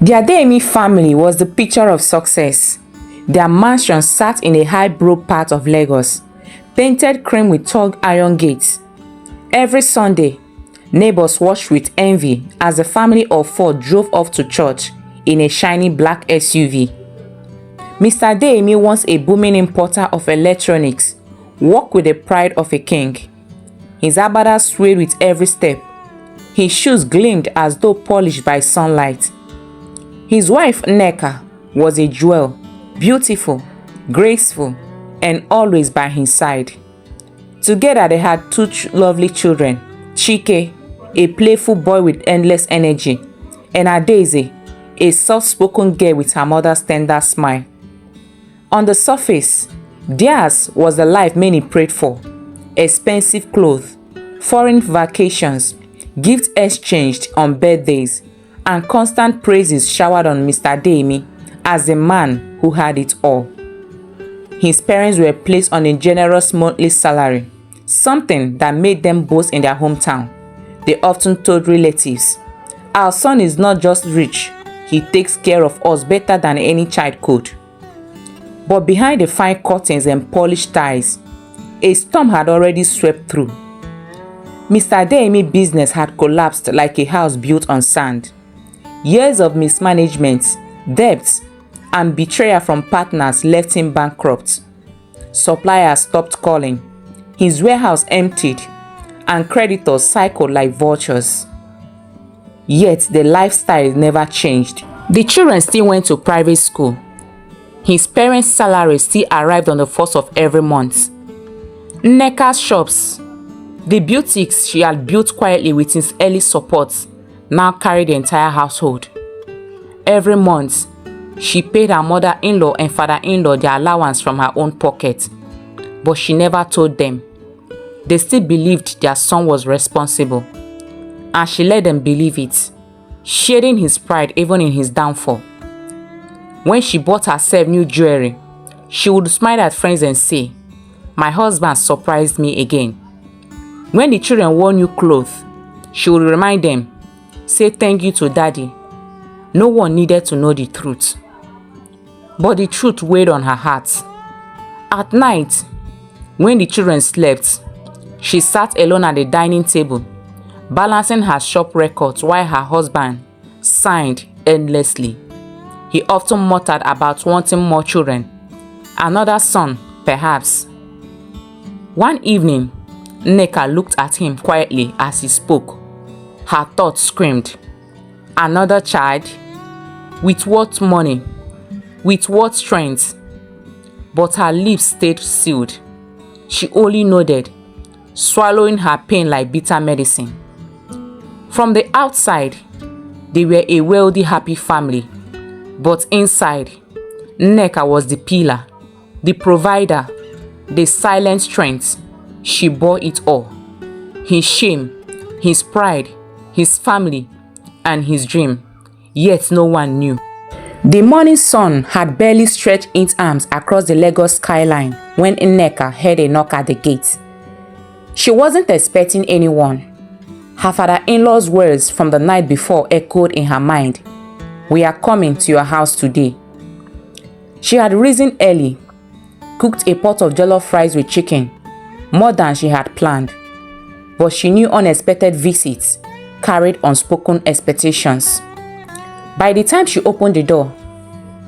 The Adeyemi family was the picture of success. Their mansion sat in a high-brow part of Lagos, painted cream with tall iron gates. Every Sunday, neighbors watched with envy as the family of four drove off to church in a shiny black SUV. Mr. Adeyemi, once a booming importer of electronics, walked with the pride of a king. His agbada swayed with every step. His shoes gleamed as though polished by sunlight. His wife, Nneka, was a jewel, beautiful, graceful, and always by his side. Together they had two lovely children, Chike, a playful boy with endless energy, and Adaeze, a soft-spoken girl with her mother's tender smile. On the surface, theirs was the life many prayed for: expensive clothes, foreign vacations, gifts exchanged on birthdays, and constant praises showered on Mr. Adeyemi as the man who had it all. His parents were placed on a generous monthly salary, something that made them boast in their hometown. They often told relatives, "Our son is not just rich, he takes care of us better than any child could." But behind the fine curtains and polished ties, a storm had already swept through. Mr. Adeyemi's business had collapsed like a house built on sand. Years of mismanagement, debts, and betrayal from partners left him bankrupt. Suppliers stopped calling, his warehouse emptied, and creditors cycled like vultures. Yet the lifestyle never changed. The children still went to private school. His parents' salaries still arrived on the first of every month. Nneka's shops, the boutiques she had built quietly with his early support, now carried the entire household. Every month, she paid her mother-in-law and father-in-law their allowance from her own pocket, but she never told them. They still believed their son was responsible, and she let them believe it, sharing his pride even in his downfall. When she bought herself new jewelry, she would smile at friends and say, "My husband surprised me again." When the children wore new clothes, she would remind them, "Say thank you to daddy." No one needed to know the truth. But the truth weighed on her heart. At night, when the children slept, she sat alone at the dining table, balancing her shop records while her husband sighed endlessly. He often muttered about wanting more children, another son, perhaps. One evening, Nneka looked at him quietly as he spoke. Her thoughts screamed, "Another child? With what money? With what strength?" But her lips stayed sealed. She only nodded, swallowing her pain like bitter medicine. From the outside, they were a wealthy, happy family. But inside, Nneka was the pillar, the provider, the silent strength. She bore it all. His shame, his pride, his family, and his dream. Yet no one knew. The morning sun had barely stretched its arms across the Lagos skyline when Nneka heard a knock at the gate. She wasn't expecting anyone. Her father-in-law's words from the night before echoed in her mind. "We are coming to your house today." She had risen early, cooked a pot of jollof rice with chicken, more than she had planned. But she knew unexpected visits carried unspoken expectations. By the time she opened the door,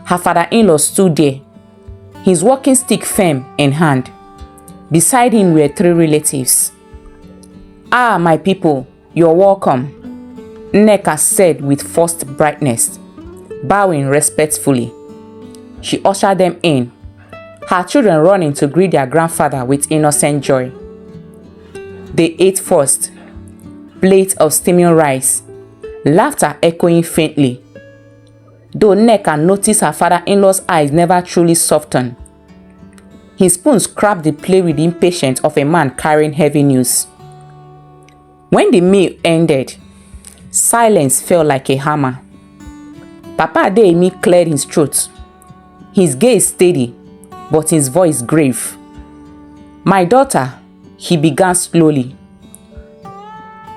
her father-in-law stood there, his walking stick firm in hand. Beside him were three relatives. "Ah, my people, you're welcome," Nneka said with forced brightness, bowing respectfully. She ushered them in, her children running to greet their grandfather with innocent joy. They ate first, plate of steaming rice, laughter echoing faintly. Though Nneka noticed her father-in-law's eyes never truly softened. His spoon scrapped the plate with the impatience of a man carrying heavy news. When the meal ended, silence fell like a hammer. Papa Adeyemi cleared his throat, his gaze steady, but his voice grave. "My daughter," he began slowly,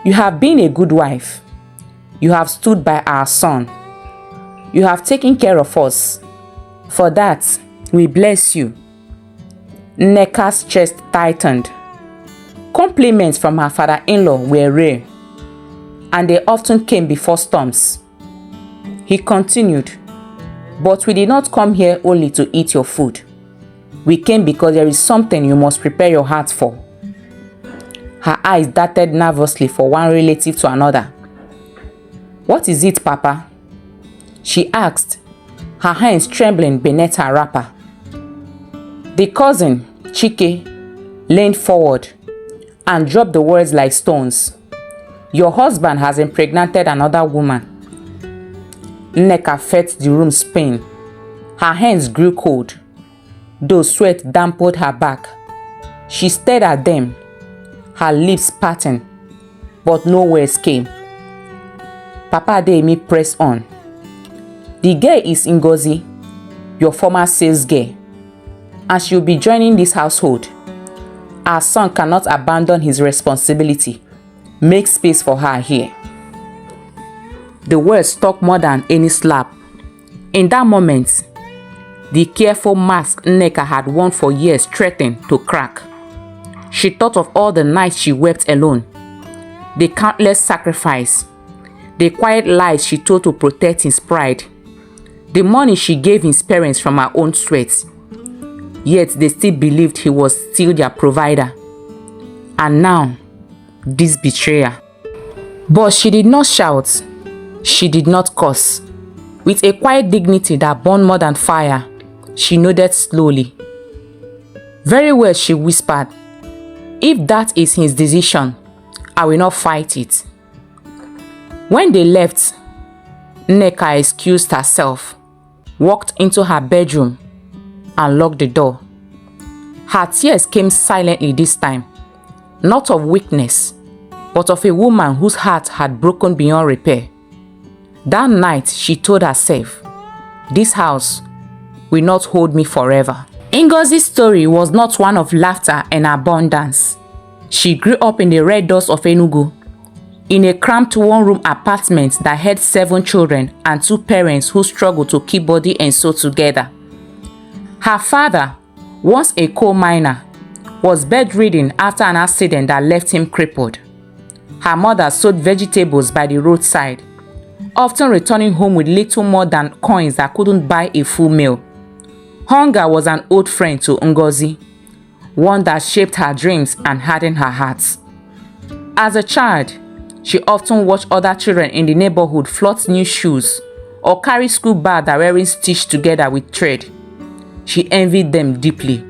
"you have been a good wife. You have stood by our son. You have taken care of us. For that, we bless you." Nneka's chest tightened. Compliments from her father-in-law were rare, and they often came before storms. He continued, "But we did not come here only to eat your food. We came because there is something you must prepare your heart for." Her eyes darted nervously from one relative to another. "What is it, Papa?" she asked, her hands trembling beneath her wrapper. The cousin, Chike, leaned forward and dropped the words like stones. "Your husband has impregnated another woman." Nneka felt the room spin. Her hands grew cold, though sweat dampened her back. She stared at them, her lips parting, but no words came. Papa Adeyemi pressed on. "The girl is Ngozi, your former sales girl, and she'll be joining this household. Our son cannot abandon his responsibility. Make space for her here." The words stuck more than any slap. In that moment, the careful mask Nneka had worn for years threatened to crack. She thought of all the nights she wept alone, the countless sacrifices, the quiet lies she told to protect his pride, the money she gave his parents from her own sweat. Yet they still believed he was still their provider. And now, this betrayal. But she did not shout. She did not curse. With a quiet dignity that burned more than fire, she nodded slowly. "Very well," she whispered. "If that is his decision, I will not fight it." When they left, Nneka excused herself, walked into her bedroom, and locked the door. Her tears came silently this time, not of weakness, but of a woman whose heart had broken beyond repair. That night, she told herself, "This house will not hold me forever." Ngozi's story was not one of laughter and abundance. She grew up in the red doors of Enugu, in a cramped one-room apartment that had 7 children and 2 parents who struggled to keep body and soul together. Her father, once a coal miner, was bedridden after an accident that left him crippled. Her mother sold vegetables by the roadside, often returning home with little more than coins that couldn't buy a full meal. Hunger was an old friend to Ngozi, one that shaped her dreams and hardened her heart. As a child, she often watched other children in the neighborhood flaunt new shoes or carry school bags that weren't stitched together with thread. She envied them deeply.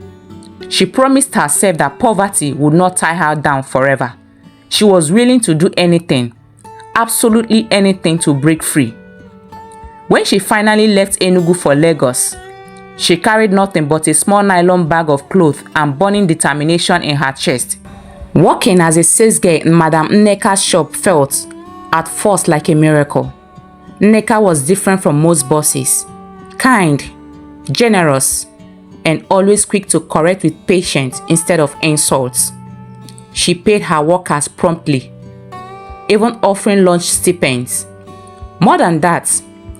She promised herself that poverty would not tie her down forever. She was willing to do anything, absolutely anything, to break free. When she finally left Enugu for Lagos, she carried nothing but a small nylon bag of clothes and burning determination in her chest. Working as a sales girl in Madam Nneka's shop felt, at first, like a miracle. Nneka was different from most bosses. Kind, generous, and always quick to correct with patience instead of insults. She paid her workers promptly, even offering lunch stipends. More than that,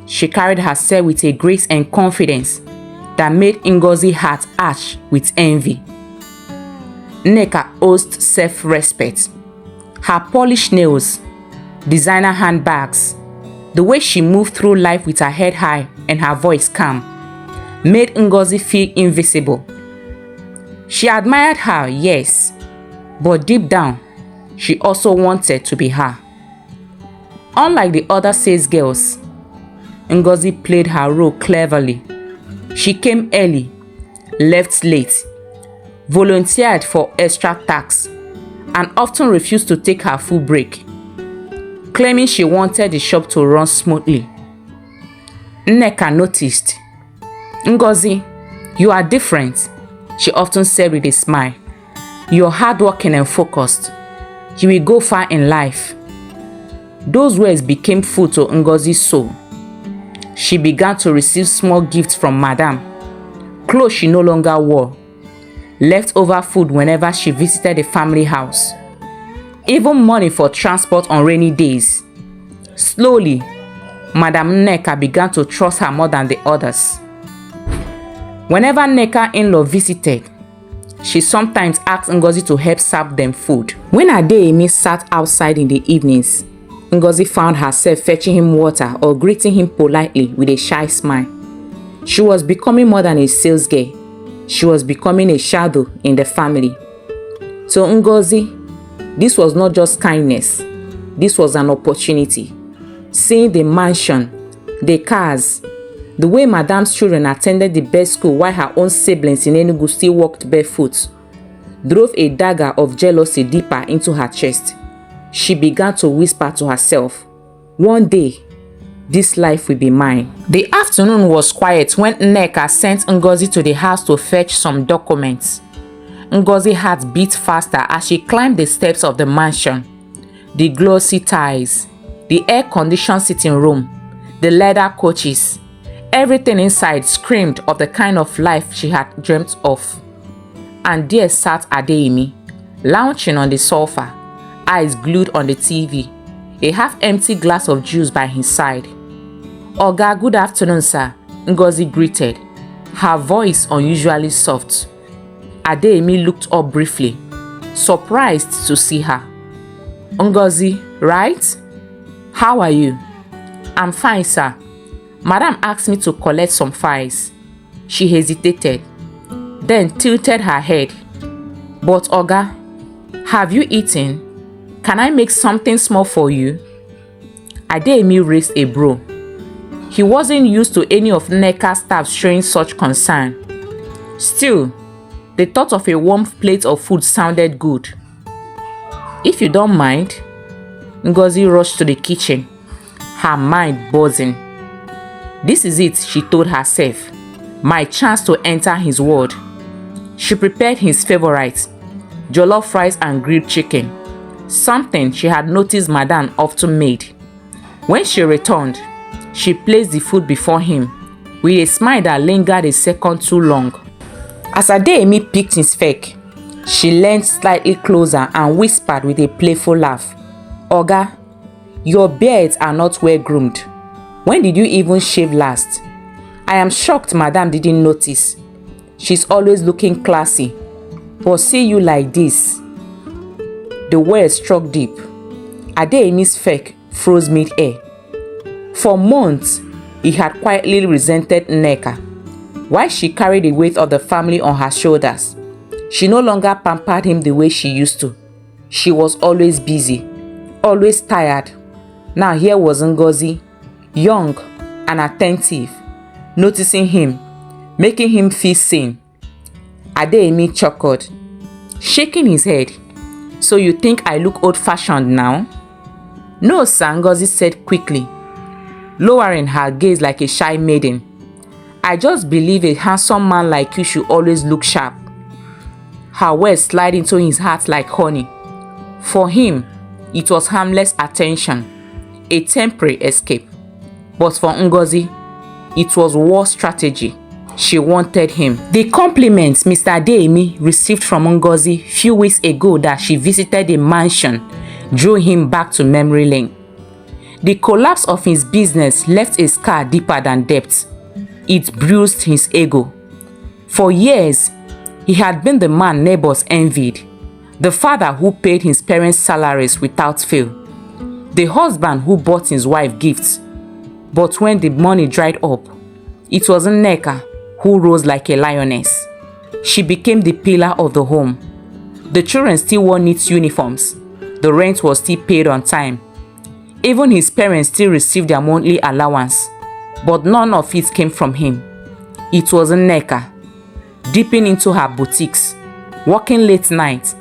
she carried herself with a grace and confidence that made Ngozi's heart arch with envy. Nneka oozed self-respect. Her polished nails, designer handbags, the way she moved through life with her head high and her voice calm, made Ngozi feel invisible. She admired her, yes, but deep down, she also wanted to be her. Unlike the other sales girls, Ngozi played her role cleverly. She came early, left late, volunteered for extra tasks, and often refused to take her full break, claiming she wanted the shop to run smoothly. Nneka noticed. "Ngozi, you are different," she often said with a smile. "You're hardworking and focused. You will go far in life." Those words became food to Ngozi's soul. She began to receive small gifts from Madame, clothes she no longer wore, leftover food whenever she visited the family house, even money for transport on rainy days. Slowly, Madam Nneka began to trust her more than the others. Whenever Nneka in-law visited, she sometimes asked Ngozi to help serve them food. When Adeyemi sat outside in the evenings, Ngozi found herself fetching him water or greeting him politely with a shy smile. She was becoming more than a sales girl. She was becoming a shadow in the family. To Ngozi, this was not just kindness. This was an opportunity. Seeing the mansion, the cars, the way Madam's children attended the best school while her own siblings in Enugu still walked barefoot, drove a dagger of jealousy deeper into her chest. She began to whisper to herself, "One day, this life will be mine." The afternoon was quiet when Nneka sent Ngozi to the house to fetch some documents. Ngozi's heart beat faster as she climbed the steps of the mansion. The glossy tiles, the air-conditioned sitting room, the leather couches, everything inside screamed of the kind of life she had dreamt of. And there sat Adeyemi, lounging on the sofa, eyes glued on the TV, a half-empty glass of juice by his side. "Oga, good afternoon, sir," Ngozi greeted, her voice unusually soft. Adeyemi looked up briefly, surprised to see her. "Ngozi, right? How are you?" "I'm fine, sir. Madam asked me to collect some files." She hesitated, then tilted her head. "But Oga, have you eaten? Can I make something small for you?" Adeyemi raised a brow. He wasn't used to any of Nneka's staff showing such concern. Still, the thought of a warm plate of food sounded good. "If you don't mind." Ngozi rushed to the kitchen, her mind buzzing. This is it, she told herself, my chance to enter his world. She prepared his favorite, jollof rice and grilled chicken, something she had noticed Madame often made. When she returned, she placed the food before him with a smile that lingered a second too long. As Adeyemi picked his fork, she leaned slightly closer and whispered with a playful laugh, "Oga, your beards are not well groomed. When did you even shave last? I am shocked Madame didn't notice. She's always looking classy. But see you like this." The words struck deep. Adeyemi's fork froze mid-air. For months, he had quietly resented Nneka. While she carried the weight of the family on her shoulders, she no longer pampered him the way she used to. She was always busy, always tired. Now here was Ngozi, young and attentive, noticing him, making him feel seen. Adeyemi chuckled, shaking his head. "So you think I look old-fashioned now?" "No, sir," Ngozi said quickly, lowering her gaze like a shy maiden. "I just believe a handsome man like you should always look sharp." Her words slid into his heart like honey. For him, it was harmless attention, a temporary escape. But for Ngozi, it was war strategy. She wanted him. The compliments Mr. Adeyemi received from Ngozi few weeks ago that she visited the mansion drew him back to memory lane. The collapse of his business left a scar deeper than depth. It bruised his ego. For years, he had been the man neighbors envied, the father who paid his parents' salaries without fail, the husband who bought his wife gifts. But when the money dried up, it was Nneka who rose like a lioness. She became the pillar of the home. The children still wore neat uniforms. The rent was still paid on time. Even his parents still received their monthly allowance. But none of it came from him. It was Nneka, dipping into her boutiques, working late nights,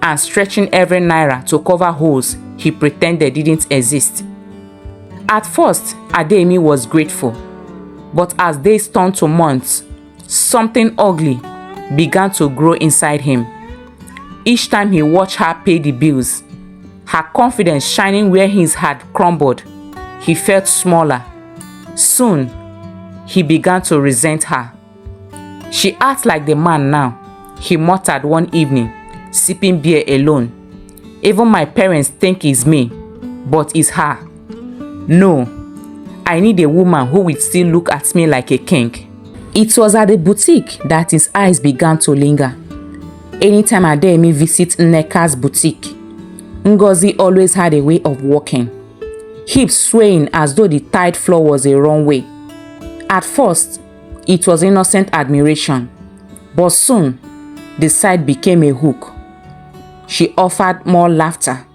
and stretching every naira to cover holes he pretended didn't exist. At first, Adeyemi was grateful, but as days turned to months, something ugly began to grow inside him. Each time he watched her pay the bills, her confidence shining where his had crumbled, he felt smaller. Soon, he began to resent her. "She acts like the man now," he muttered one evening, sipping beer alone. "Even my parents think it's me, but it's her." No, I need a woman who will still look at me like a king. It was at the boutique that his eyes began to linger. Anytime Adeyemi visits Nneka's boutique, Ngozi always had a way of walking, hips swaying as though the tile floor was a runway. At first, it was innocent admiration, but soon, the sight became a hook. She offered more laughter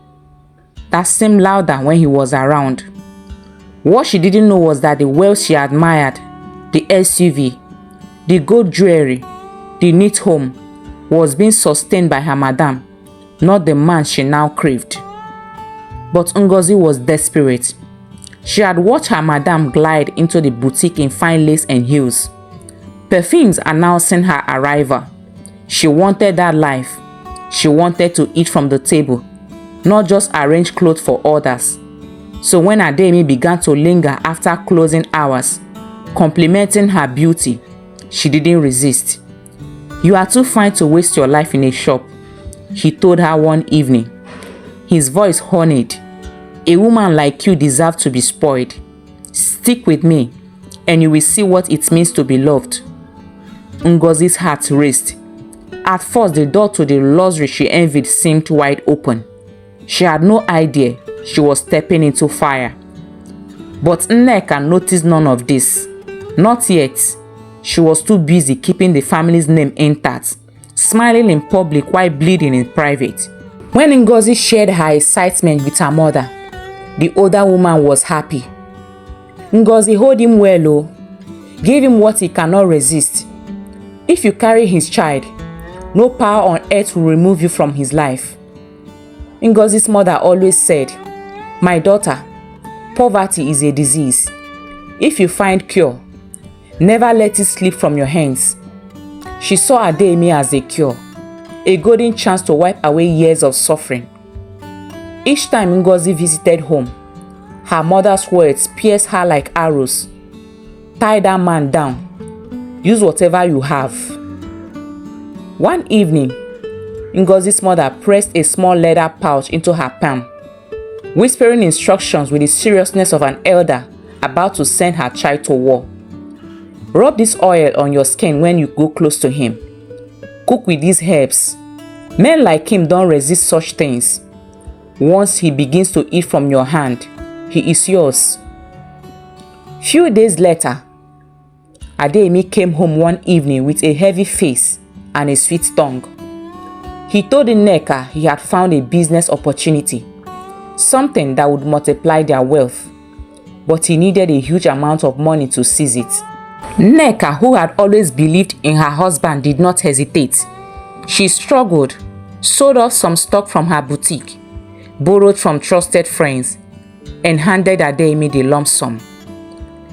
that seemed louder when he was around. What she didn't know was that the wealth she admired, the SUV, the gold jewelry, the neat home, was being sustained by her madam, not the man she now craved. But Ngozi was desperate. She had watched her madam glide into the boutique in fine lace and heels, perfumes announcing her arrival. She wanted that life. She wanted to eat from the table, not just arrange clothes for others. So when Adeyemi began to linger after closing hours, complimenting her beauty, she didn't resist. "You are too fine to waste your life in a shop," he told her one evening. His voice honeyed. "A woman like you deserves to be spoiled. Stick with me, and you will see what it means to be loved." Ngozi's heart raced. At first, the door to the luxury she envied seemed wide open. She had no idea she was stepping into fire. But Nneka noticed none of this. Not yet. She was too busy keeping the family's name intact, smiling in public while bleeding in private. When Ngozi shared her excitement with her mother, the older woman was happy. "Ngozi, hold him well, oh. Give him what he cannot resist. If you carry his child, no power on earth will remove you from his life." Ngozi's mother always said, "My daughter, poverty is a disease. If you find cure, never let it slip from your hands." She saw Adeyemi as a cure, a golden chance to wipe away years of suffering. Each time Ngozi visited home, her mother's words pierced her like arrows. "Tie that man down. Use whatever you have." One evening, Ngozi's mother pressed a small leather pouch into her palm, whispering instructions with the seriousness of an elder about to send her child to war. "Rub this oil on your skin when you go close to him. Cook with these herbs. Men like him don't resist such things. Once he begins to eat from your hand, he is yours." Few days later, Adeyemi came home one evening with a heavy face and a sweet tongue. He told Nneka he had found a business opportunity, something that would multiply their wealth, but he needed a huge amount of money to seize it. Nneka, who had always believed in her husband, did not hesitate. She struggled, sold off some stock from her boutique, borrowed from trusted friends, and handed Adeyemi the lump sum.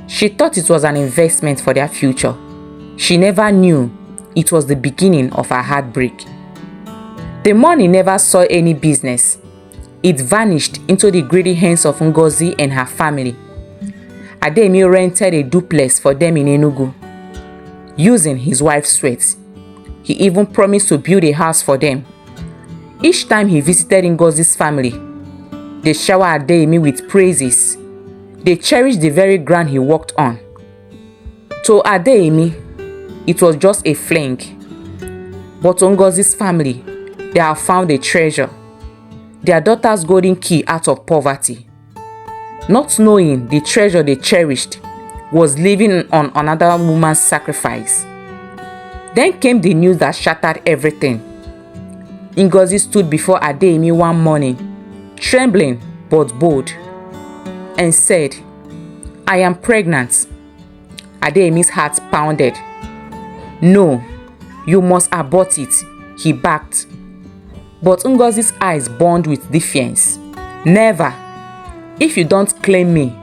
She thought it was an investment for their future. She never knew it was the beginning of her heartbreak. The money never saw any business. It vanished into the greedy hands of Ngozi and her family. Adeyemi rented a duplex for them in Enugu, using his wife's sweat. He even promised to build a house for them. Each time he visited Ngozi's family, they showered Adeyemi with praises. They cherished the very ground he walked on. To Adeyemi, it was just a fling. But to Ngozi's family, they have found a treasure, their daughter's golden key out of poverty. Not knowing the treasure they cherished was living on another woman's sacrifice. Then came the news that shattered everything. Ngozi stood before Adeyemi one morning, trembling but bold, and said, "I am pregnant." Adeyemi's heart pounded. "No, you must abort it," he barked. But Ngozi's eyes burned with defiance. "Never. If you don't claim me,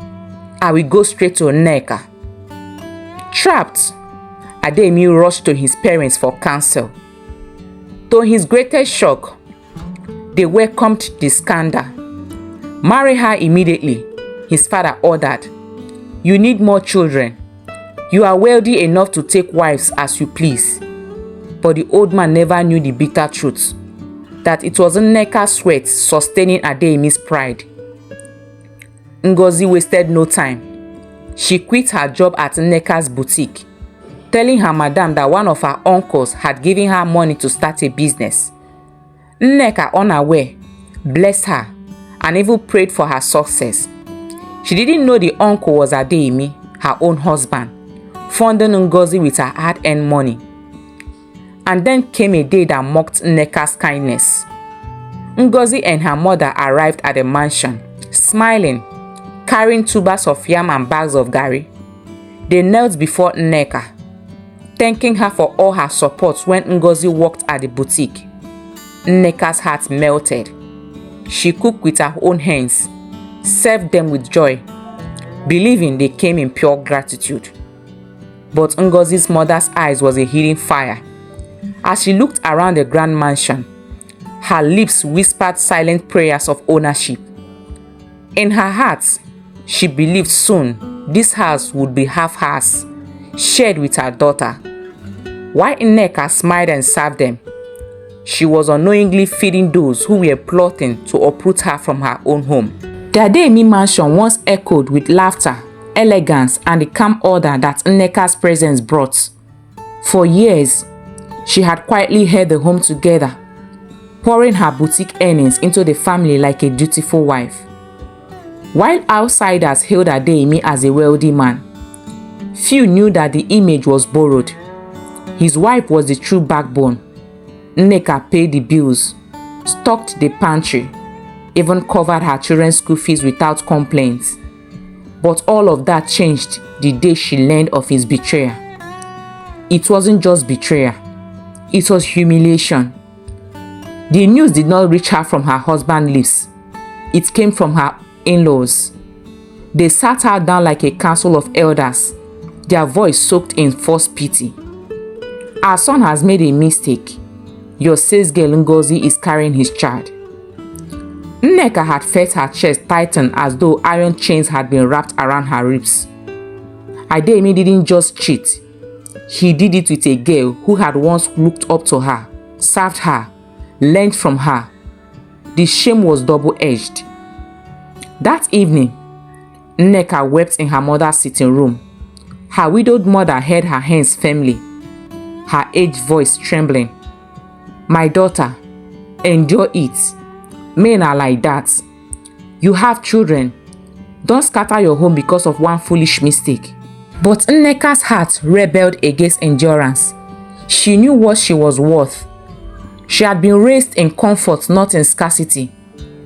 I will go straight to Nneka." Trapped, Adeyemi rushed to his parents for counsel. To his greatest shock, they welcomed the scandal. "Marry her immediately," his father ordered. "You need more children. You are wealthy enough to take wives as you please." But the old man never knew the bitter truth, that it was Nneka's sweat sustaining Adeyemi's pride. Ngozi wasted no time. She quit her job at Nneka's boutique, telling her madam that one of her uncles had given her money to start a business. Nneka, unaware, blessed her and even prayed for her success. She didn't know the uncle was Adeyemi, her own husband, funding Ngozi with her hard-earned money. And then came a day that mocked Nneka's kindness. Ngozi and her mother arrived at the mansion, smiling, carrying tubers of yam and bags of garri. They knelt before Nneka, thanking her for all her support when Ngozi worked at the boutique. Nneka's heart melted. She cooked with her own hands, served them with joy, believing they came in pure gratitude. But Ngozi's mother's eyes was a hidden fire. As she looked around the grand mansion, her lips whispered silent prayers of ownership. In her heart, she believed soon this house would be half hers, shared with her daughter. While Nneka smiled and served them, she was unknowingly feeding those who were plotting to uproot her from her own home. The Adeyemi mansion once echoed with laughter, elegance, and the calm order that Nneka's presence brought. For years, she had quietly held the home together, pouring her boutique earnings into the family like a dutiful wife. While outsiders hailed Adeyemi as a wealthy man, few knew that the image was borrowed. His wife was the true backbone. Nneka paid the bills, stocked the pantry, even covered her children's school fees without complaints. But all of that changed the day she learned of his betrayal. It wasn't just betrayal, it was humiliation. The news did not reach her from her husband's lips. It came from her in-laws. They sat her down like a council of elders, their voice soaked in false pity. Our son has made a mistake. Your sales girl Ngozi is carrying his child. Nneka had felt her chest tighten as though iron chains had been wrapped around her ribs. Adeyemi didn't just cheat. He did it with a girl who had once looked up to her, served her, learned from her. The shame was double-edged. That evening, Nneka wept in her mother's sitting room. Her widowed mother held her hands firmly, her aged voice trembling. My daughter, endure it. Men are like that. You have children. Don't scatter your home because of one foolish mistake. But Nneka's heart rebelled against endurance. She knew what she was worth. She had been raised in comfort, not in scarcity.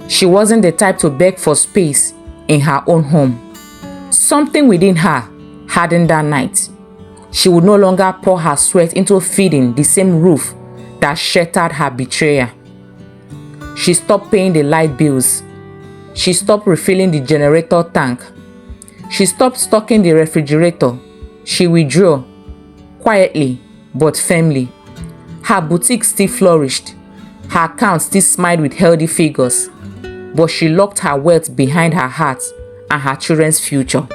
She wasn't the type to beg for space in her own home. Something within her hardened that night. She would no longer pour her sweat into feeding the same roof that sheltered her betrayer. She stopped paying the light bills. She stopped refilling the generator tank. She stopped stocking the refrigerator. She withdrew, quietly but firmly. Her boutique still flourished. Her account still smiled with healthy figures. But she locked her wealth behind her heart and her children's future.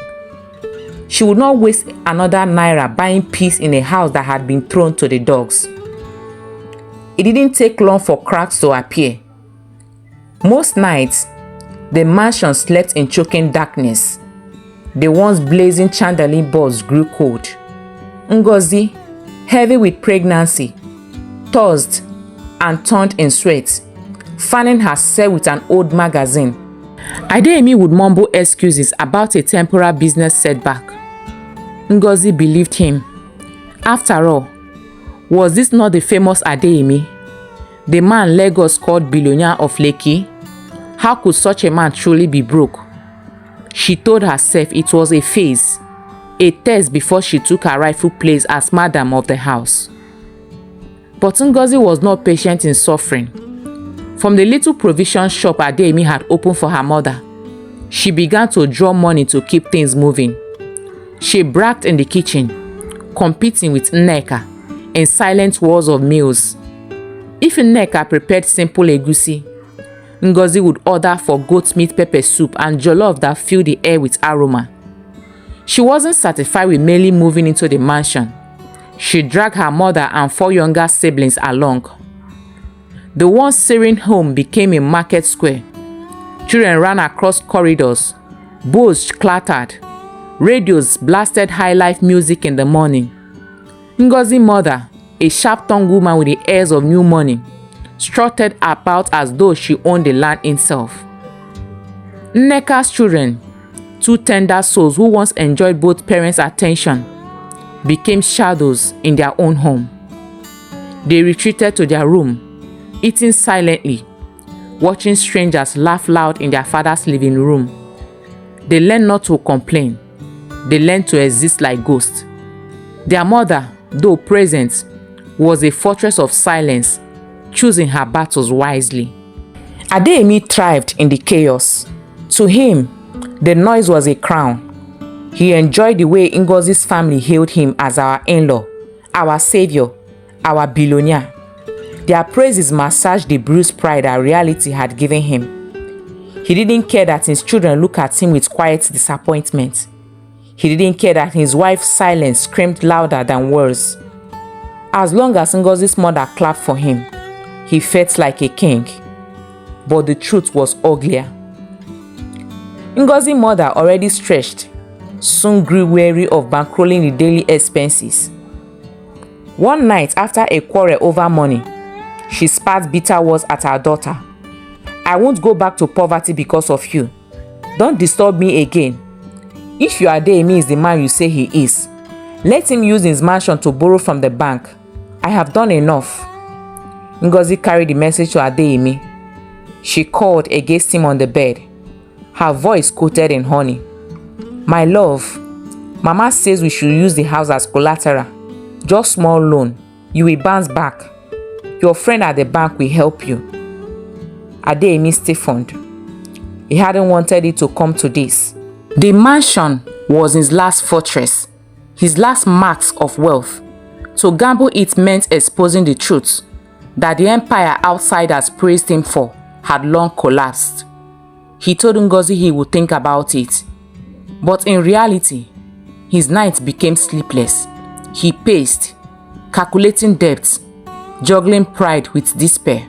She would not waste another naira buying peace in a house that had been thrown to the dogs. It didn't take long for cracks to appear. Most nights, the mansion slept in choking darkness. The once blazing chandelier bulbs grew cold. Ngozi, heavy with pregnancy, tossed and turned in sweat, fanning herself with an old magazine. Adeyemi would mumble excuses about a temporary business setback. Ngozi believed him. After all, was this not the famous Adeyemi, the man Lagos called billionaire of Lekki? How could such a man truly be broke? She told herself it was a phase, a test before she took her rightful place as madam of the house. But Ngozi was not patient in suffering. From the little provision shop Adeyemi had opened for her mother, she began to draw money to keep things moving. She bragged in the kitchen, competing with Nneka in silent wars of meals. If Nneka prepared simple egusi, Ngozi would order for goat meat pepper soup and jollof that filled the air with aroma. She wasn't satisfied with merely moving into the mansion. She dragged her mother and 4 younger siblings along. The once serene home became a market square. Children ran across corridors, bowls clattered, Radios blasted high-life music in the morning. Ngozi's mother, a sharp-tongued woman with the airs of new money, strutted about as though she owned the land itself. Nneka's children, two tender souls who once enjoyed both parents' attention, became shadows in their own home. They retreated to their room, eating silently, watching strangers laugh loud in their father's living room. They learned not to complain. They learned to exist like ghosts. Their mother, though present, was a fortress of silence, choosing her battles wisely. Adeyemi thrived in the chaos. To him, the noise was a crown. He enjoyed the way Ngozi's family hailed him as our in-law, our savior, our billionaire. Their praises massaged the bruised pride that reality had given him. He didn't care that his children looked at him with quiet disappointment. He didn't care that his wife's silence screamed louder than words. As long as Ngozi's mother clapped for him, he felt like a king. But the truth was uglier. Ngozi's mother, already stretched, soon grew weary of bankrolling the daily expenses. One night, after a quarrel over money, she spat bitter words at her daughter. "I won't go back to poverty because of you. Don't disturb me again. If your Adeyemi is the man you say he is, let him use his mansion to borrow from the bank. I have done enough." Ngozi carried the message to Adeyemi. She called against him on the bed. Her voice coated in honey. "My love, Mama says we should use the house as collateral. Just small loan. You will bounce back. Your friend at the bank will help you." Adeyemi stiffened. He hadn't wanted it to come to this. The mansion was his last fortress, his last marks of wealth. To gamble it meant exposing the truth that the empire outsiders praised him for had long collapsed. He told Ngozi he would think about it. But in reality, his nights became sleepless. He paced, calculating debts, juggling pride with despair.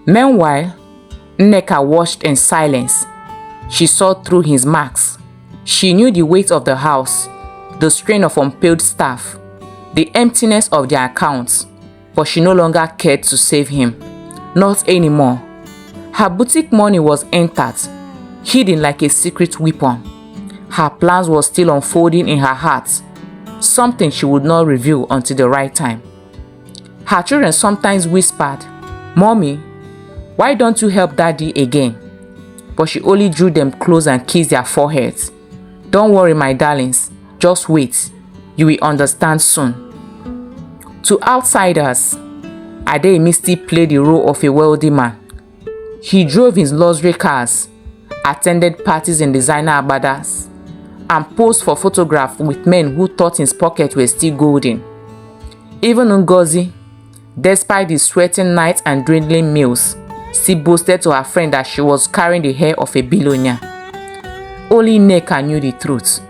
Meanwhile, Nneka watched in silence. She saw through his masks. She knew the weight of the house, the strain of unpaid staff, the emptiness of their accounts, but she no longer cared to save him. Not anymore. Her boutique money was intact, hidden like a secret weapon. Her plans were still unfolding in her heart, something she would not reveal until the right time. Her children sometimes whispered, "Mommy, why don't you help Daddy again?" But she only drew them close and kissed their foreheads. "Don't worry, my darlings. Just wait. You will understand soon." To outsiders, Adeyemi still played the role of a wealthy man. He drove his luxury cars, attended parties in designer abbadas, and posed for photographs with men who thought his pockets were still golden. Even Ngozi, despite the sweating nights and dwindling meals, still boasted to her friend that she was carrying the hair of a billionaire. Only Nneka knew the truth,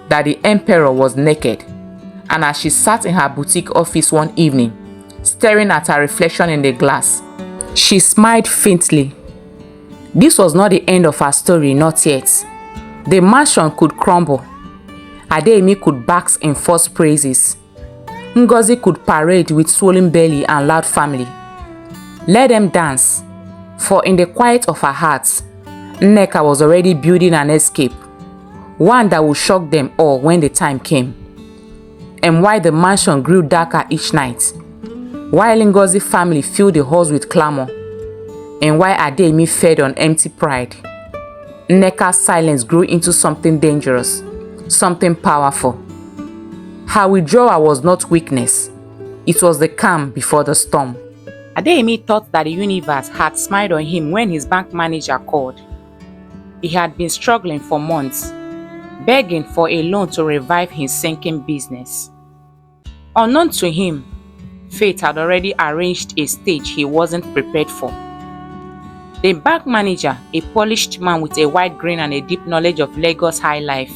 that the emperor was naked, and as she sat in her boutique office one evening, staring at her reflection in the glass, she smiled faintly. This was not the end of her story, not yet. The mansion could crumble. Adeyemi could bask in false praises. Ngozi could parade with swollen belly and loud family. Let them dance, for in the quiet of her heart, Nneka was already building an escape, one that would shock them all when the time came. And while the mansion grew darker each night, while Ngozi's family filled the halls with clamor, and while Adeyemi fed on empty pride, Nneka's silence grew into something dangerous, something powerful. Her withdrawal was not weakness, it was the calm before the storm. Adeyemi thought that the universe had smiled on him when his bank manager called. He had been struggling for months, begging for a loan to revive his sinking business. Unknown to him, fate had already arranged a stage he wasn't prepared for. The bank manager, a polished man with a wide grin and a deep knowledge of Lagos high life,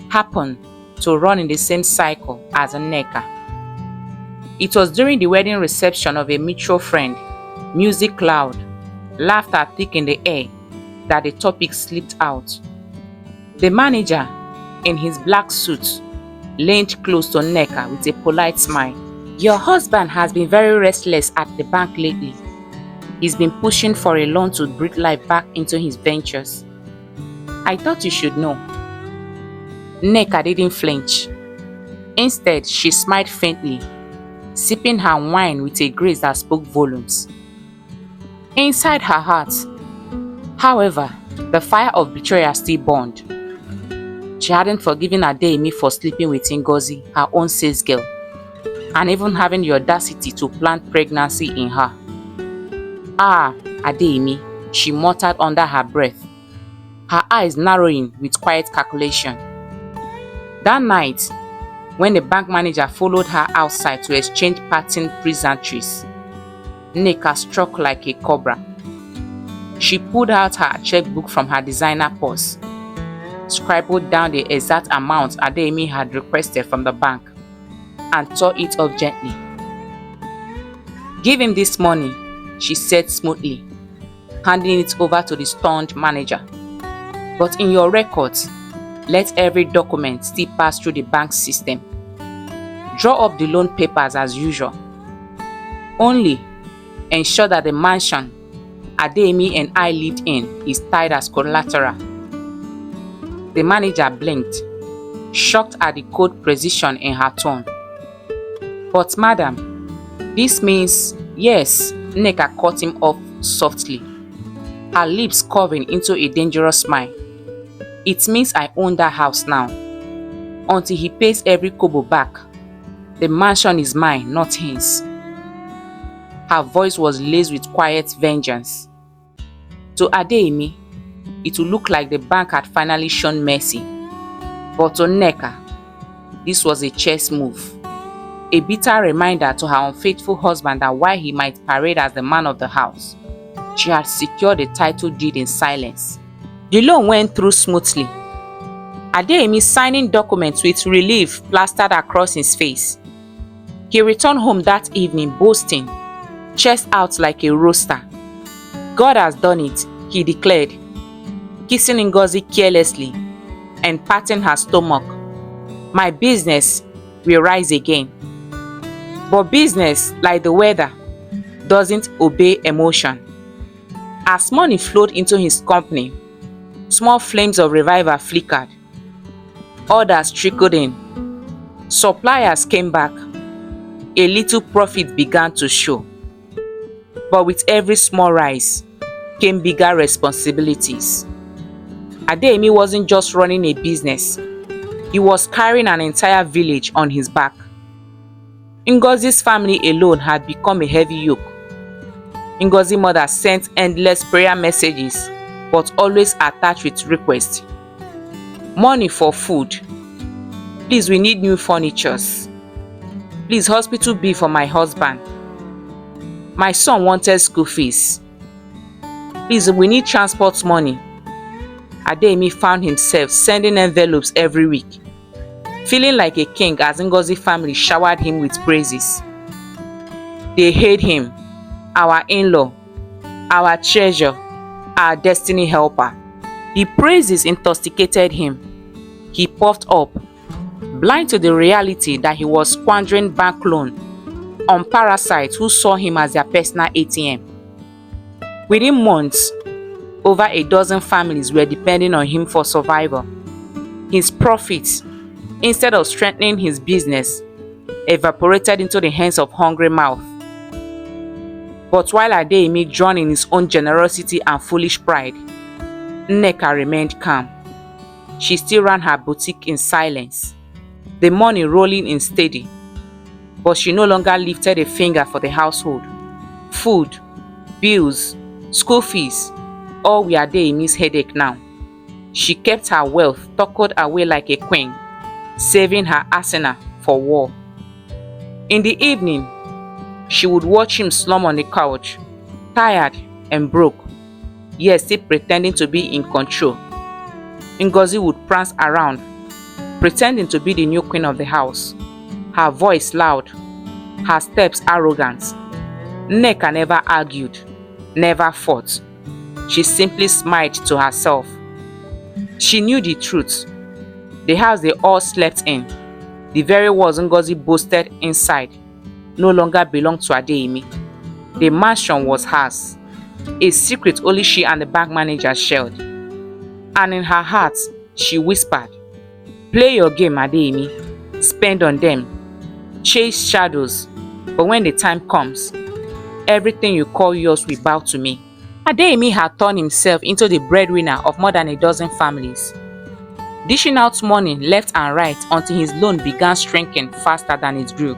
happened to run in the same cycle as Nneka. It was during the wedding reception of a mutual friend, music loud, laughter thick in the air, that the topic slipped out. The manager, in his black suit, leaned close to Nneka with a polite smile. "Your husband has been very restless at the bank lately. He's been pushing for a loan to breathe life back into his ventures. I thought you should know." Nneka didn't flinch. Instead, she smiled faintly, sipping her wine with a grace that spoke volumes. Inside her heart, however, the fire of betrayal still burned. She hadn't forgiven Adeyemi for sleeping with Ngozi, her own sales girl, and even having the audacity to plant pregnancy in her. "Ah, Adeyemi," she muttered under her breath, her eyes narrowing with quiet calculation. That night, when the bank manager followed her outside to exchange parting pleasantries, Nneka struck like a cobra. She pulled out her checkbook from her designer purse, scribbled down the exact amount Adeyemi had requested from the bank, and tore it off gently. "Give him this money," she said smoothly, handing it over to the stunned manager. "But in your records, let every document still pass through the bank system. Draw up the loan papers as usual. Only ensure that the mansion Adeyemi and I lived in is tied as collateral." The manager blinked, shocked at the cold precision in her tone. "But madam, this means..." "Yes," Nneka cut him off softly, her lips curving into a dangerous smile. "It means I own that house now. Until he pays every kobo back, the mansion is mine, not his." Her voice was laced with quiet vengeance. To Adeyemi, it would look like the bank had finally shown mercy. But to Nneka, this was a chess move. A bitter reminder to her unfaithful husband that while he might parade as the man of the house, she had secured the title deed in silence. The loan went through smoothly, Adeyemi signing documents with relief plastered across his face. He returned home that evening boasting, chest out like a rooster. "God has done it," he declared, kissing Ngozi carelessly and patting her stomach. "My business will rise again." But business, like the weather, doesn't obey emotion. As money flowed into his company, small flames of revival flickered. Orders trickled in. Suppliers came back. A little profit began to show. But with every small rise came bigger responsibilities. Adeyemi wasn't just running a business. He was carrying an entire village on his back. Ngozi's family alone had become a heavy yoke. Ngozi's mother sent endless prayer messages, but always attached with requests. "Money for food. Please, we need new furnitures. Please, hospital bill for my husband. My son wanted school fees. Please, we need transport money." Adeyemi found himself sending envelopes every week, feeling like a king as Ngozi family showered him with praises. They hailed him, our in-law, our treasure, our destiny helper. The praises intoxicated him. He puffed up, blind to the reality that he was squandering bank loan on parasites who saw him as their personal ATM. Within months, over a dozen families were depending on him for survival. His profits, instead of strengthening his business, evaporated into the hands of hungry mouths. But while Adeyemi drowned in his own generosity and foolish pride, Nneka remained calm. She still ran her boutique in silence, the money rolling in steady, but she no longer lifted a finger for the household. Food, bills, school fees, all were Adeyemi's headache now. She kept her wealth tucked away like a queen, saving her arsenal for war. In the evening, she would watch him slump on the couch, tired and broke, yet still pretending to be in control. Ngozi would prance around, pretending to be the new queen of the house, her voice loud, her steps arrogant. Nneka never argued, never fought. She simply smiled to herself. She knew the truth. The house they all slept in, the very walls Ngozi boasted inside, no longer belonged to Adeyemi. The mansion was hers, a secret only she and the bank manager shared. And in her heart, she whispered, "Play your game, Adeyemi. Spend on them. Chase shadows. But when the time comes, everything you call yours will bow to me." Adeyemi had turned himself into the breadwinner of more than a dozen families, dishing out money left and right until his loan began shrinking faster than it grew.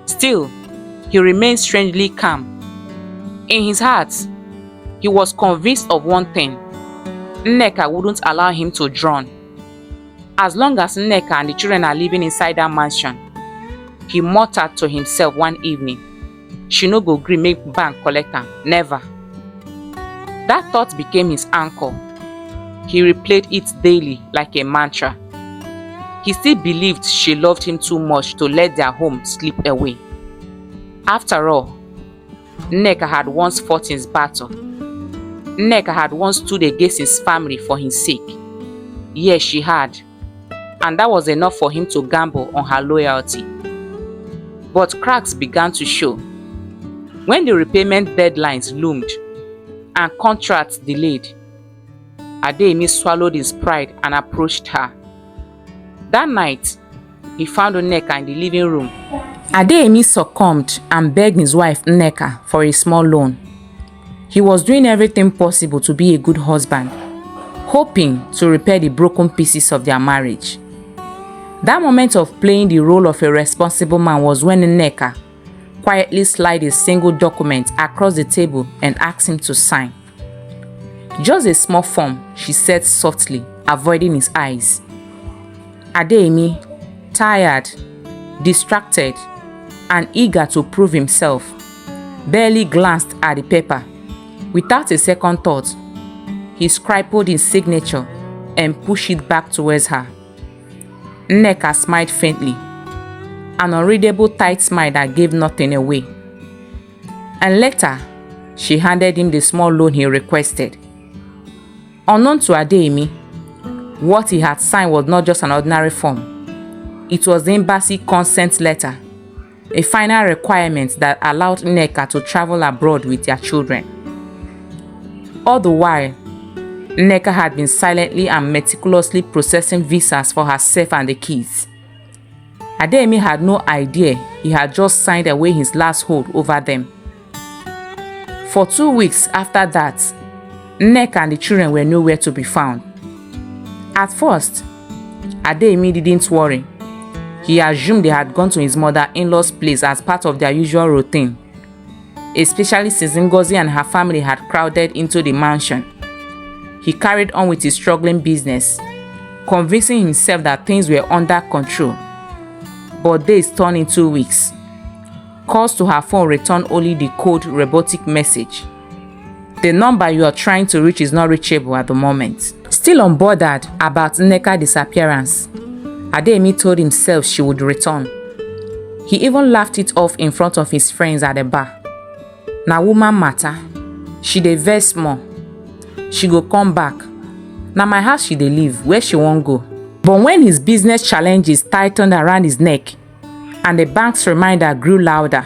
Still, he remained strangely calm. In his heart, he was convinced of one thing: Nneka wouldn't allow him to drown. As long as Nneka and the children are living inside that mansion, he muttered to himself one evening, she no go gree make bank collect am, never. That thought became his anchor. He replayed it daily like a mantra. He still believed she loved him too much to let their home slip away. After all, Nneka had once fought his battle. Nneka had once stood against his family for his sake. Yes, she had. And that was enough for him to gamble on her loyalty. But cracks began to show. When the repayment deadlines loomed and contracts delayed, Adeyemi swallowed his pride and approached her. That night, he found Nneka in the living room. Adeyemi succumbed and begged his wife Nneka for a small loan. He was doing everything possible to be a good husband, hoping to repair the broken pieces of their marriage. That moment of playing the role of a responsible man was when Nneka quietly slid a single document across the table and asked him to sign. "Just a small form," she said softly, avoiding his eyes. Adeyemi, tired, distracted, and eager to prove himself, barely glanced at the paper. Without a second thought, he scribbled his signature and pushed it back towards her. Nneka smiled faintly, an unreadable tight smile that gave nothing away. And later, she handed him the small loan he requested. Unknown to Adeyemi, what he had signed was not just an ordinary form. It was the embassy consent letter, a final requirement that allowed Nneka to travel abroad with their children. All the while, Nneka had been silently and meticulously processing visas for herself and the kids. Adeyemi had no idea he had just signed away his last hold over them. For 2 weeks after that, Nneka and the children were nowhere to be found. At first, Adeyemi didn't worry. He assumed they had gone to his mother-in-law's place as part of their usual routine, especially since Ngozi and her family had crowded into the mansion. He carried on with his struggling business, convincing himself that things were under control. But days turned into weeks. Calls to her phone returned only the cold robotic message: "The number you are trying to reach is not reachable at the moment." Still unbothered about Nneka's disappearance, Adeyemi told himself she would return. He even laughed it off in front of his friends at the bar. "Na woman matter. She dey vex more. She go come back. Na my house she dey live, where she won't go." But when his business challenges tightened around his neck and the bank's reminder grew louder,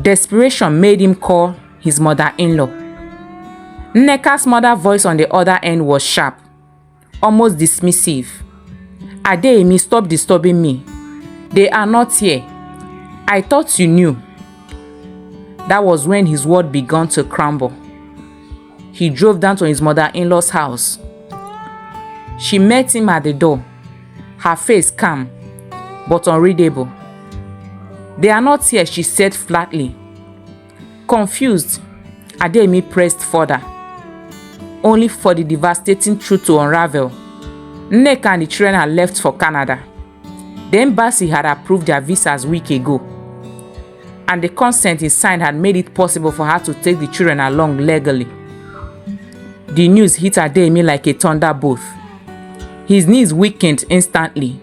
desperation made him call his mother-in-law. Nneka's mother's voice on the other end was sharp, almost dismissive. "Adeyemi, stop disturbing me. They are not here. I thought you knew." That was when his world began to crumble. He drove down to his mother-in-law's house. She met him at the door, her face calm, but unreadable. "They are not here," she said flatly. Confused, Adeyemi pressed further, only for the devastating truth to unravel. Nneka and the children had left for Canada. The embassy had approved their visas a week ago, and the consent he signed had made it possible for her to take the children along legally. The news hit Adeyemi like a thunderbolt. His knees weakened instantly.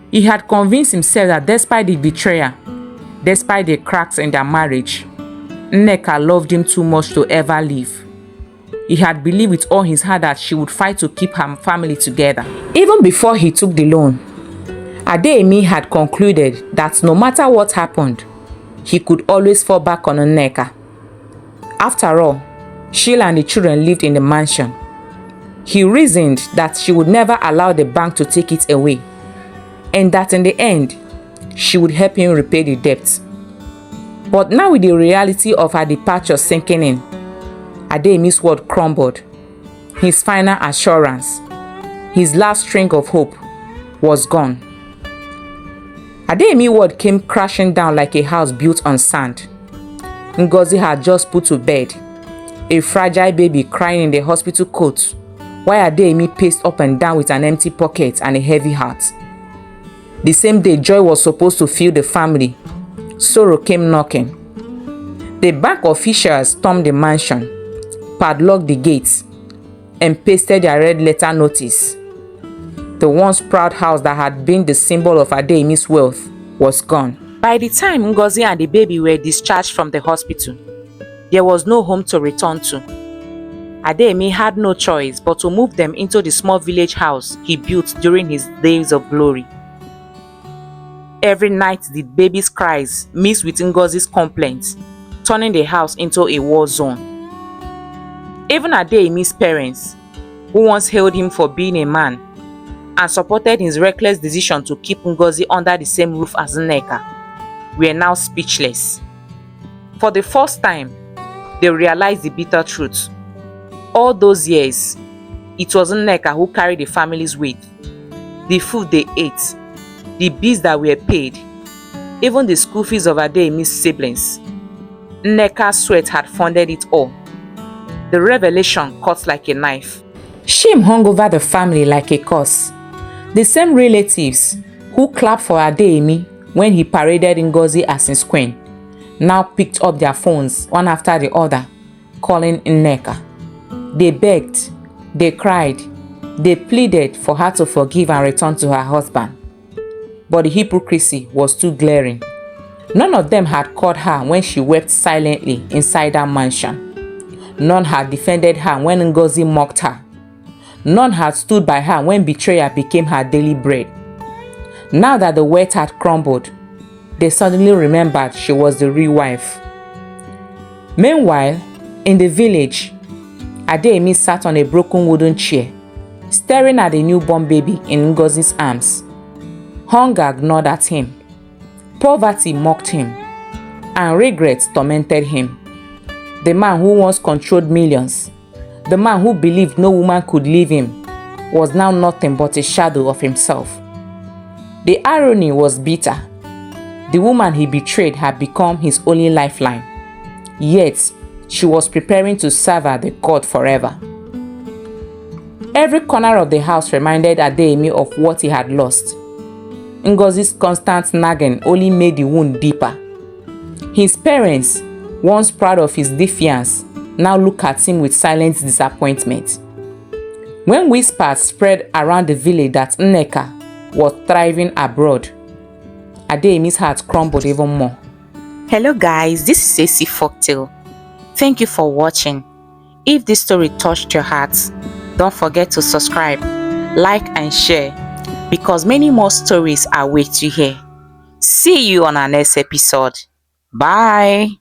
He had convinced himself that despite the betrayal, despite the cracks in their marriage, Nneka loved him too much to ever leave. He had believed with all his heart that she would fight to keep her family together. Even before he took the loan, Adeyemi had concluded that no matter what happened, he could always fall back on Nneka. After all, Sheila and the children lived in the mansion. He reasoned that she would never allow the bank to take it away, and that in the end, she would help him repay the debt. But now with the reality of her departure sinking in, Adeyemi's world crumbled. His final assurance, his last string of hope, was gone. Adeyemi's world came crashing down like a house built on sand. Ngozi had just put to bed, a fragile baby crying in the hospital coat, while Adeyemi paced up and down with an empty pocket and a heavy heart. The same day joy was supposed to fill the family, sorrow came knocking. The bank officials stormed the mansion, padlocked the gates, and pasted their red letter notice. The once proud house that had been the symbol of Adeyemi's wealth was gone. By the time Ngozi and the baby were discharged from the hospital, there was no home to return to. Adeyemi had no choice but to move them into the small village house he built during his days of glory. Every night the baby's cries mixed with Ngozi's complaints, turning the house into a war zone. Even Adeyemi's parents, who once hailed him for being a man and supported his reckless decision to keep Ngozi under the same roof as Nneka, were now speechless. For the first time, they realized the bitter truth. All those years, it was Nneka who carried the family's weight. The food they ate, the bills that were paid, even the school fees of Adeyemi's siblings. Nneka's sweat had funded it all. The revelation cut like a knife. Shame hung over the family like a curse. The same relatives who clapped for Adeyemi when he paraded Ngozi as his queen now picked up their phones one after the other, calling Nneka. They begged, they cried, they pleaded for her to forgive and return to her husband. But the hypocrisy was too glaring. None of them had caught her when she wept silently inside that mansion. None had defended her when Ngozi mocked her. None had stood by her when betrayal became her daily bread. Now that the weight had crumbled, they suddenly remembered she was the real wife. Meanwhile, in the village, Adeyemi sat on a broken wooden chair, staring at a newborn baby in Ngozi's arms. Hunger gnawed at him. Poverty mocked him, and regret tormented him. The man who once controlled millions, the man who believed no woman could leave him, was now nothing but a shadow of himself. The irony was bitter. The woman he betrayed had become his only lifeline, yet she was preparing to sever the cord forever. Every corner of the house reminded Adeyemi of what he had lost. Ngozi's constant nagging only made the wound deeper. His parents, once proud of his defiance, now look at him with silent disappointment. When whispers spread around the village that Nneka was thriving abroad, Adeyemi's heart crumbled even more. Hello guys, this is Essy'sFolktale. Thank you for watching. If this story touched your heart, don't forget to subscribe, like and share, because many more stories are waiting to hear. See you on our next episode. Bye.